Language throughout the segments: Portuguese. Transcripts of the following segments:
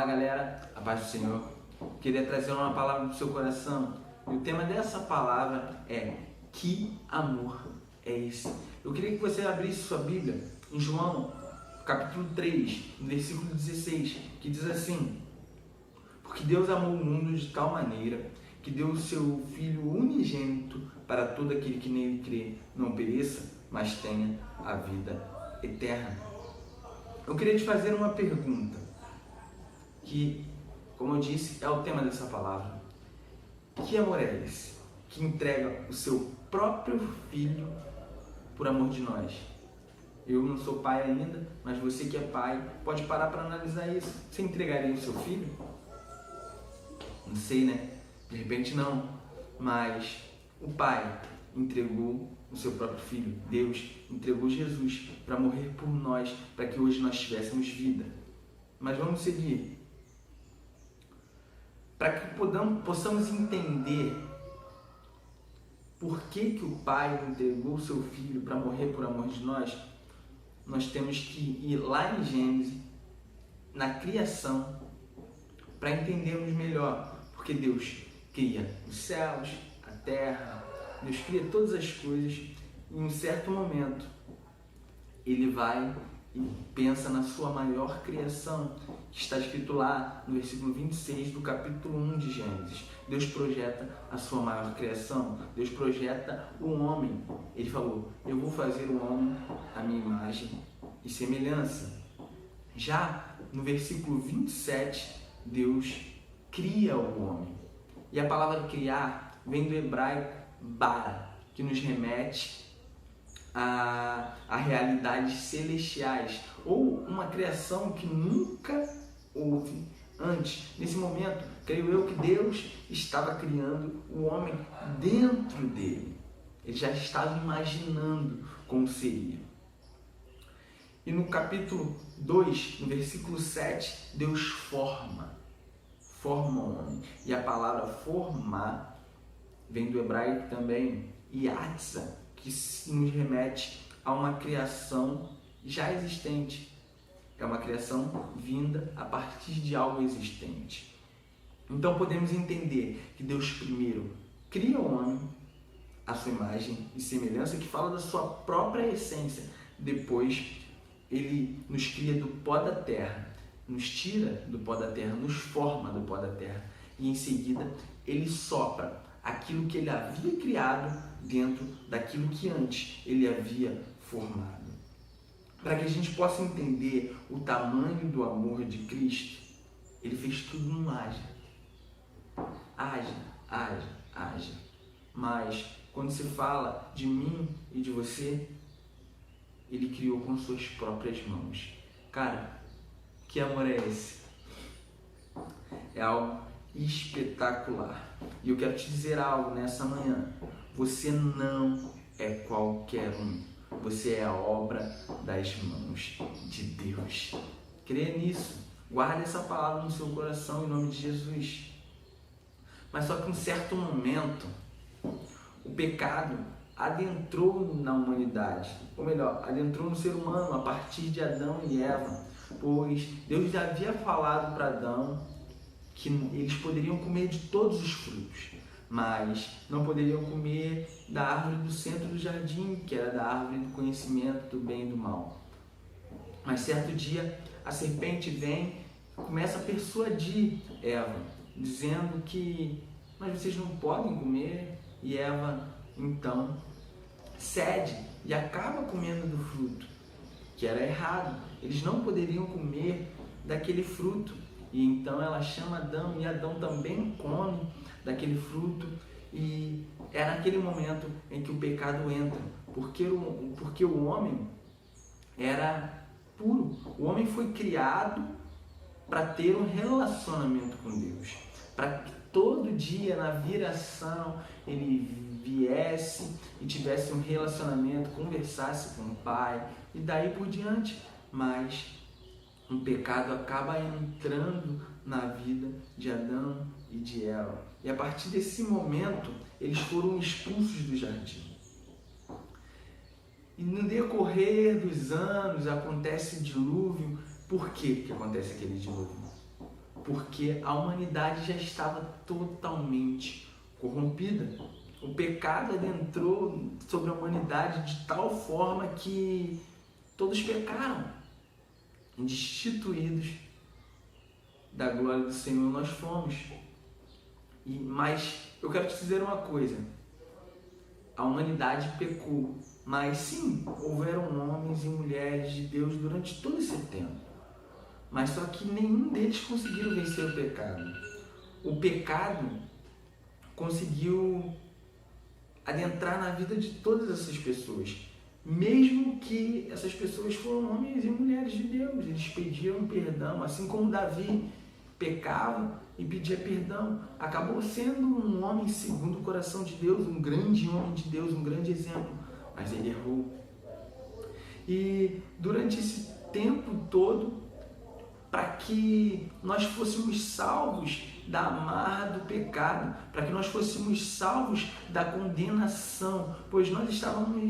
Fala galera, a paz do Senhor. Queria trazer uma palavra do seu coração. E o tema dessa palavra é: que amor é esse? Eu queria que você abrisse sua Bíblia em João, capítulo 3, versículo 16, que diz assim: porque Deus amou o mundo de tal maneira que deu o seu Filho unigênito para todo aquele que nele crê não pereça, mas tenha a vida eterna. Eu queria te fazer uma pergunta, que, como eu disse, é o tema dessa palavra. Que amor é esse que entrega o seu próprio Filho por amor de nós? Eu não sou pai ainda, mas você que é pai pode parar para analisar isso. Você entregaria o seu filho? Não sei, né? De repente não, mas o Pai entregou o seu próprio Filho. Deus entregou Jesus para morrer por nós, para que hoje nós tivéssemos vida. Mas vamos seguir. Para que possamos entender por que o Pai entregou o seu Filho para morrer por amor de nós, nós temos que ir lá em Gênesis, na criação, para entendermos melhor. Porque Deus cria os céus, a terra, Deus cria todas as coisas e em um certo momento Ele vai e pensa na sua maior criação, que está escrito lá no versículo 26 do capítulo 1 de Gênesis. Deus projeta a sua maior criação, Deus projeta o homem. Ele falou: eu vou fazer o homem à minha imagem e semelhança. Já no versículo 27, Deus cria o homem. E a palavra criar vem do hebraico bara, que nos remete a realidades celestiais, ou uma criação que nunca houve antes. Nesse momento, creio eu que Deus estava criando o homem dentro dele. Ele já estava imaginando como seria. E no capítulo 2, no versículo 7, Deus forma o homem. E a palavra formar vem do hebraico também, yatsa, que nos remete a uma criação já existente. É uma criação vinda a partir de algo existente. Então podemos entender que Deus primeiro cria o homem à sua imagem e semelhança, que fala da sua própria essência. Depois Ele nos cria do pó da terra, nos tira do pó da terra, nos forma do pó da terra. E em seguida Ele sopra aquilo que Ele havia criado dentro daquilo que antes Ele havia formado. Para que a gente possa entender o tamanho do amor de Cristo, Ele fez tudo num haja. Haja. Mas quando se fala de mim e de você, Ele criou com suas próprias mãos. Cara, que amor é esse? É algo espetacular. E eu quero te dizer algo nessa manhã: você não é qualquer um, você é a obra das mãos de Deus. Creia nisso, guarde essa palavra no seu coração em nome de Jesus. Mas só que em um certo momento o pecado adentrou na humanidade, ou melhor, adentrou no ser humano a partir de Adão e Eva, pois Deus já havia falado para Adão que eles poderiam comer de todos os frutos, mas não poderiam comer da árvore do centro do jardim, que era da árvore do conhecimento do bem e do mal. Mas certo dia a serpente vem e começa a persuadir Eva, dizendo que mas vocês não podem comer, e Eva então cede e acaba comendo do fruto, que era errado. Eles não poderiam comer daquele fruto. E então ela chama Adão, e Adão também come daquele fruto. E é naquele momento em que o pecado entra, porque o homem era puro. O homem foi criado para ter um relacionamento com Deus, para que todo dia na viração ele viesse e tivesse um relacionamento, conversasse com o Pai e daí por diante. Mas o pecado acaba entrando na vida de Adão e de Eva. E a partir desse momento, eles foram expulsos do jardim. E no decorrer dos anos acontece o dilúvio. Por que acontece aquele dilúvio? porque a humanidade já estava totalmente corrompida. O pecado adentrou sobre a humanidade de tal forma que todos pecaram, destituídos da glória do Senhor nós fomos. Mas eu quero te dizer uma coisa, a humanidade pecou, mas sim, houveram homens e mulheres de Deus durante todo esse tempo, mas só que nenhum deles conseguiram vencer o pecado. O pecado conseguiu adentrar na vida de todas essas pessoas, mesmo que essas pessoas foram homens e mulheres de Deus, eles pediam perdão, assim como Davi pecava e pedia perdão, acabou sendo um homem segundo o coração de Deus, um grande homem de Deus, um grande exemplo, mas ele errou. E durante esse tempo todo, para que nós fôssemos salvos da amarra do pecado, para que nós fôssemos salvos da condenação, pois nós estávamos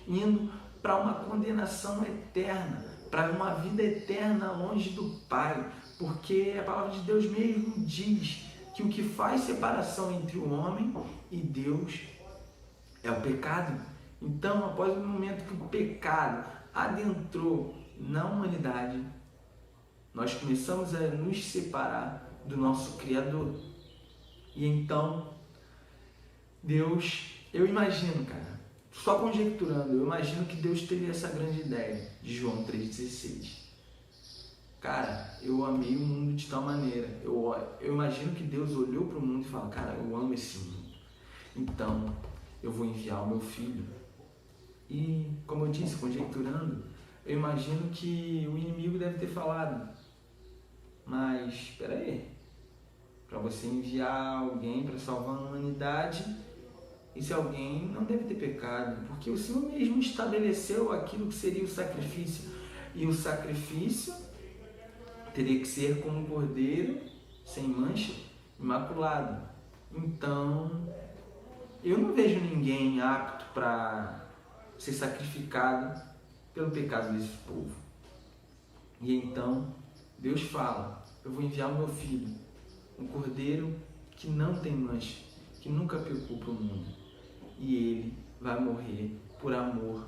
indo para uma condenação eterna, para uma vida eterna longe do Pai, porque a palavra de Deus mesmo diz que o que faz separação entre o homem e Deus é o pecado. Então, após o momento que o pecado adentrou na humanidade, nós começamos a nos separar do nosso Criador. E então, Deus, eu imagino, cara, só conjecturando, eu imagino que Deus teve essa grande ideia de João 3,16. Cara, eu amei o mundo de tal maneira. Eu imagino que Deus olhou para o mundo e falou, cara, eu amo esse mundo. Então, eu vou enviar o meu filho. E, como eu disse, conjecturando, eu imagino que o inimigo deve ter falado, mas espera aí, para você enviar alguém para salvar a humanidade, esse alguém não deve ter pecado, porque o Senhor mesmo estabeleceu aquilo que seria o sacrifício, e o sacrifício teria que ser como um cordeiro sem mancha, imaculado. Então, eu não vejo ninguém apto para ser sacrificado pelo pecado desse povo. E então, Deus fala, eu vou enviar o meu filho, um cordeiro que não tem mancha, que nunca pecou para o mundo. E ele vai morrer por amor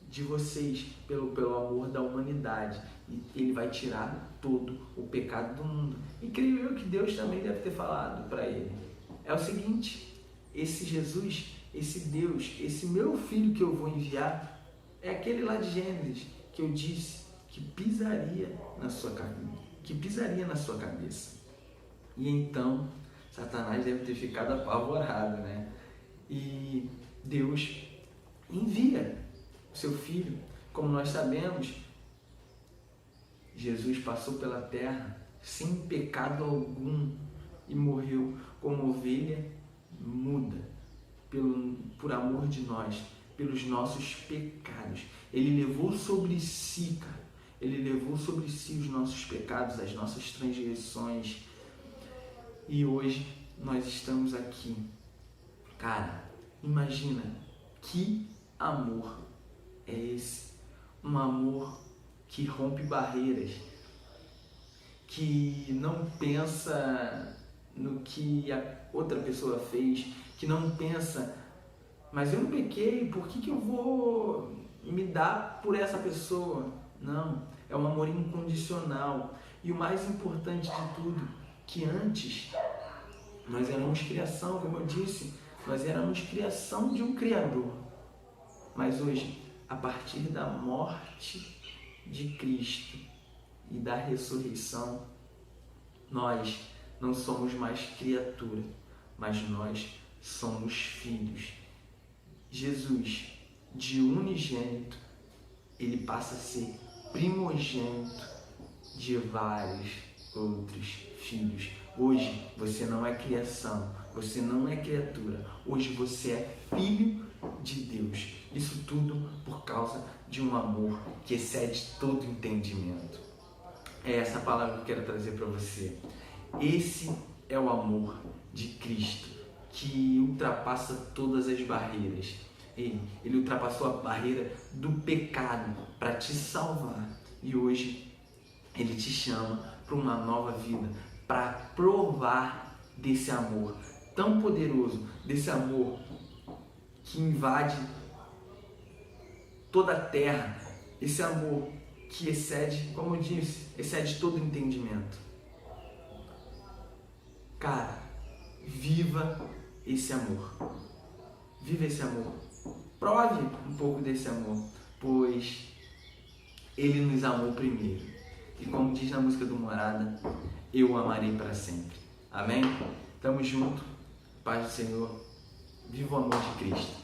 de vocês, pelo amor da humanidade. E ele vai tirar todo o pecado do mundo. E creio eu que Deus também deve ter falado para ele. É o seguinte, esse Jesus, esse Deus, esse meu filho que eu vou enviar, é aquele lá de Gênesis que eu disse que pisaria na sua cabeça. E então, Satanás deve ter ficado apavorado, né? E Deus envia o seu filho. Como nós sabemos, Jesus passou pela terra sem pecado algum e morreu como ovelha muda, por amor de nós, pelos nossos pecados. Ele levou sobre si, cara. Ele levou sobre si os nossos pecados, as nossas transgressões. E hoje nós estamos aqui. Cara, imagina que amor é esse. Um amor que rompe barreiras, que não pensa no que a outra pessoa fez, que não pensa, mas eu não pequei, por que eu vou me dar por essa pessoa? Não, é um amor incondicional. E o mais importante de tudo, que antes nós éramos criação, como eu disse, nós éramos criação de um Criador. Mas hoje, a partir da morte de Cristo e da ressurreição, nós não somos mais criatura, mas nós somos filhos. Jesus, de unigênito, ele passa a ser primogênito de vários outros filhos. Hoje você não é criação, você não é criatura, hoje você é filho de Deus. Isso tudo por causa de um amor que excede todo entendimento. É essa palavra que eu quero trazer para você. Esse é o amor de Cristo, que ultrapassa todas as barreiras. Ele ultrapassou a barreira do pecado para te salvar. E hoje Ele te chama para uma nova vida, para provar desse amor tão poderoso, desse amor que invade toda a terra, esse amor que excede, como eu disse, excede todo entendimento. Cara, viva esse amor. Viva esse amor. Prove um pouco desse amor, pois Ele nos amou primeiro. E como diz na música do Morada, eu o amarei para sempre. Amém? Tamo junto. Paz do Senhor. Viva o amor de Cristo.